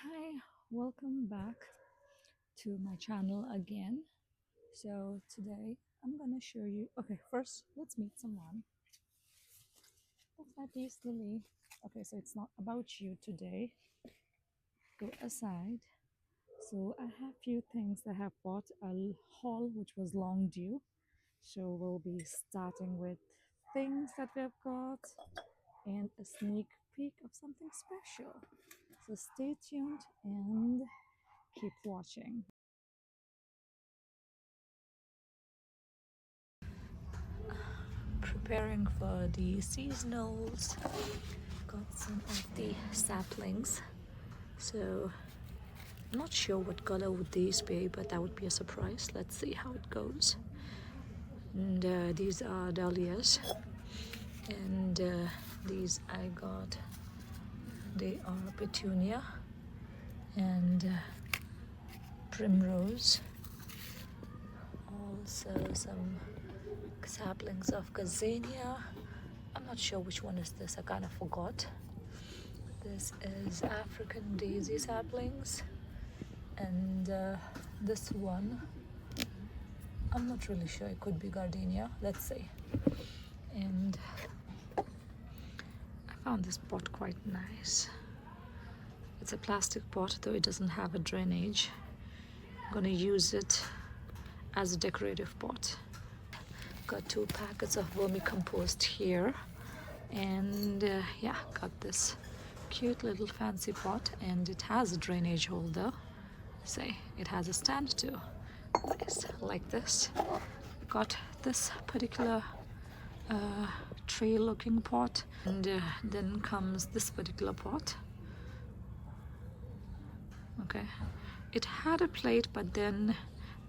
Hi, welcome back to my channel again. So today I'm gonna show you. Okay, first let's meet someone. That's my piece, Lily. Okay, so it's not about you today. Go aside. So I have few things I have bought a haul which was long due. So we'll be starting with things that we have got and a sneak peek of something special. So stay tuned and keep watching. Preparing for the seasonals. Got some of the saplings. So I'm not sure what color would these be, but that would be a surprise. Let's see how it goes. And these are dahlias, and these I got. They are petunia and primrose. Also some saplings of gazania. I'm not sure which one is this. I kind of forgot. This is African daisy saplings, and this one I'm not really sure. It could be gardenia. Let's see. And I found this pot quite nice. It's a plastic pot, though it doesn't have a drainage. I'm gonna use it as a decorative pot. Got 2 packets of vermicompost here, and yeah, got this cute little fancy pot, and it has a drainage holder. Say it has a stand too. Nice, like this. Got this particular tray looking pot, and then comes this particular pot. Okay, it had a plate, but then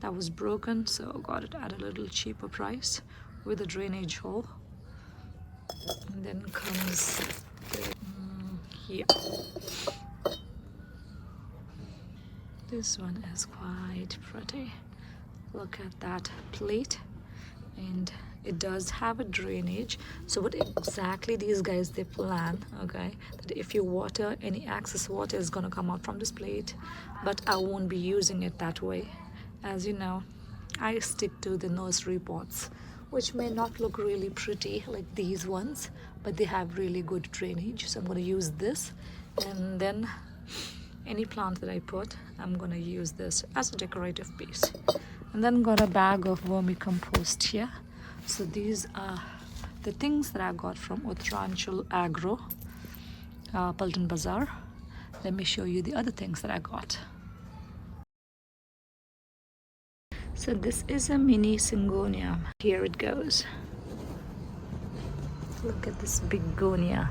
that was broken, so got it at a little cheaper price with a drainage hole. And then comes the, here. This one is quite pretty. Look at that plate, and it does have a drainage. So what exactly these guys they plan, okay, that if you water, any excess water is gonna come out from this plate, but I won't be using it that way. As you know, I stick to the nursery pots, which may not look really pretty like these ones, but they have really good drainage. So I'm gonna use this, and then any plant that I put, I'm gonna use this as a decorative piece. And then got a bag of vermicompost here. So these are the things that I got from Uttaranchal Agro, Paltan Bazaar. Let me show you the other things that I got. So this is a mini syngonium. Here it goes. Look at this begonia.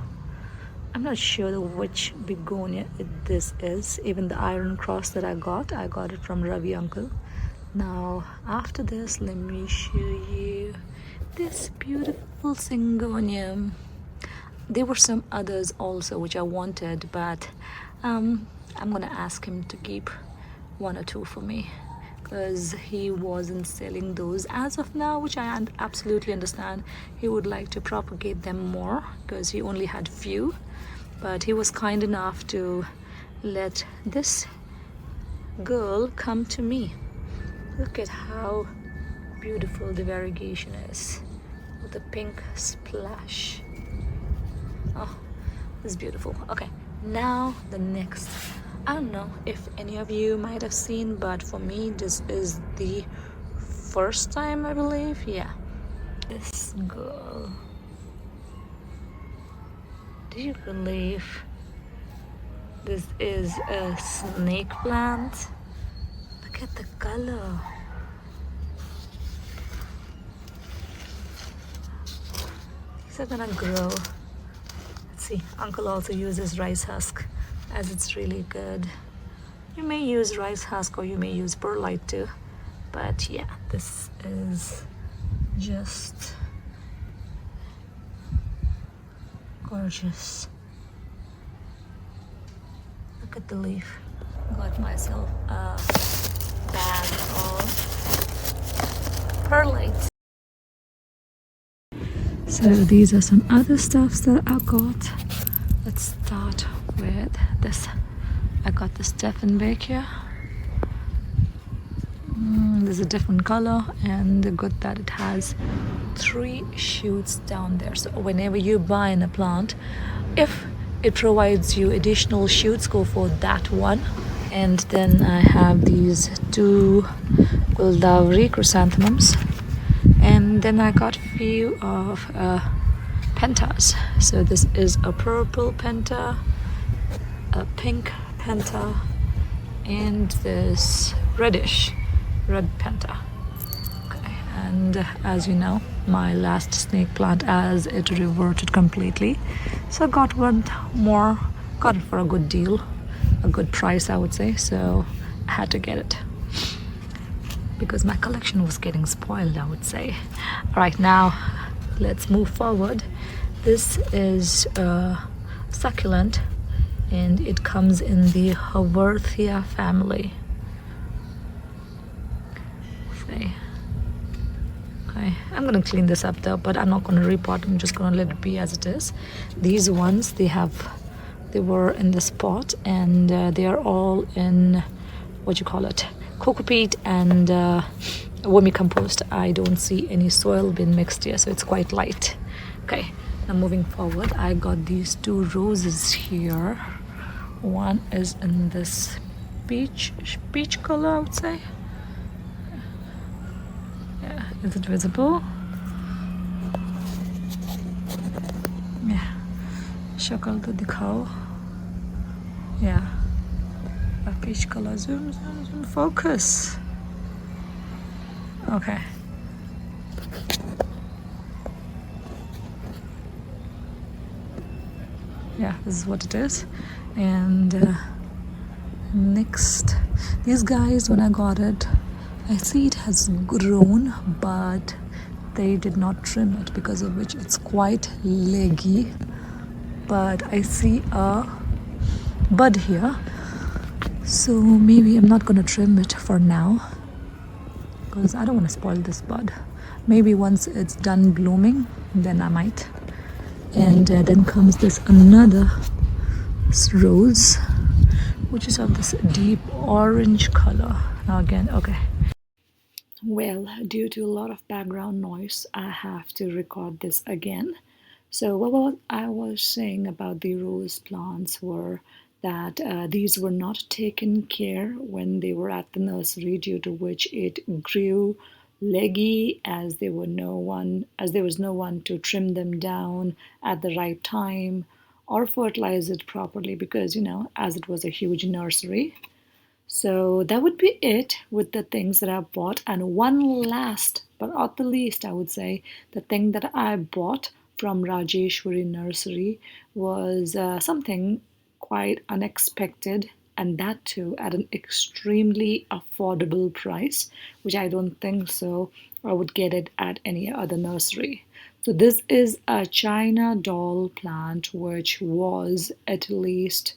I'm not sure which begonia this is. Even the iron cross that I got it from Rawat Uncle. Now after this, let me show you this beautiful syngonium. There were some others also which I wanted, but I'm gonna ask him to keep 1 or 2 for me, because he wasn't selling those as of now, which I absolutely understand. He would like to propagate them more because he only had few, but he was kind enough to let this girl come to me. Look at how beautiful the variegation is with the pink splash. Oh, this is beautiful. Okay, now the next. I don't know if any of you might have seen, but for me this is the first time, I believe. Yeah, this girl. Do you believe this is a snake plant? Look at the color. These are gonna grow. Let's see. Uncle also uses rice husk, as it's really good. You may use rice husk or you may use perlite too, but yeah, this is just gorgeous. Look at the leaf. Got myself a bag of perlite. So these are some other stuffs that I got. Let's start with this I got the Steffenberg here. There's a different color, and good that it has 3 shoots down there. So whenever you buy in a plant, if it provides you additional shoots, go for that one. And then I have these 2 Guldavri chrysanthemums, and then I got a few of pentas. So this is a purple penta, a pink penta, and this reddish red penta. Okay, and as you know, my last snake plant, as it reverted completely, so I got one more, got it for a good deal, a good price I would say, so I had to get it because my collection was getting spoiled, I would say. All right, now let's move forward. This is a succulent, and it comes in the Haworthia family. Okay, I'm gonna clean this up though, but I'm not gonna repot. I'm just gonna let it be as it is. These ones, they were in this pot, and they are all in, what you call it, coco peat and vermicompost. I don't see any soil being mixed here, so it's quite light. Okay, now moving forward, I got these 2 roses here. One is in this peach color, I would say. Yeah, is it visible? Yeah, शक्ल तो दिखाओ. Yeah, a peach color. Zoom, focus. Okay. Yeah, this is what it is. And next, these guys, when I got it, I see it has grown, but they did not trim it, because of which it's quite leggy. But I see a bud here, so maybe I'm not gonna trim it for now, because I don't want to spoil this bud. Maybe once it's done blooming, then I might. And then comes this another rose, which is of this deep orange color. Now again, okay. Well, due to a lot of background noise, I have to record this again. So what I was saying about the rose plants were that these were not taken care when they were at the nursery, due to which it grew leggy, as there was no one to trim them down at the right time or fertilize it properly, because as it was a huge nursery. So that would be it with the things that I bought. And one last but not the least, I would say, the thing that I bought from Rajeshwari Nursery was something quite unexpected, and that too at an extremely affordable price, which I don't think so I would get it at any other nursery. So this is a China doll plant, which was at least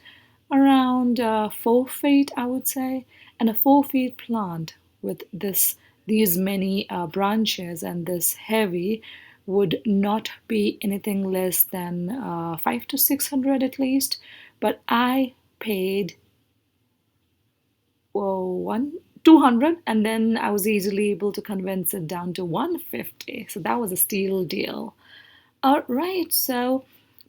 around 4 feet, I would say, and a 4 feet plant with these many branches and this heavy would not be anything less than 500 to 600 at least. But I paid 200, and then I was easily able to convince it down to 150. So that was a steal deal. All right, so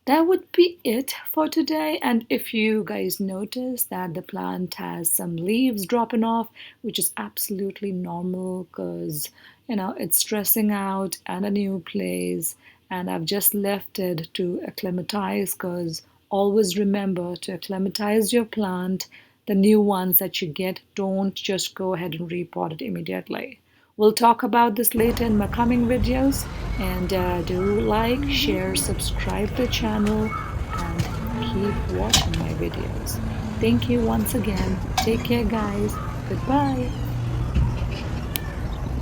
that would be it for today. And if you guys notice that the plant has some leaves dropping off, which is absolutely normal, because it's stressing out and a new place, and I've just left it to acclimatize, because always remember to acclimatize your plant. The new ones that you get, don't just go ahead and repot it immediately. We'll talk about this later in my coming videos, and do like, share, subscribe the channel, and keep watching my videos. Thank you once again. Take care, guys. Goodbye.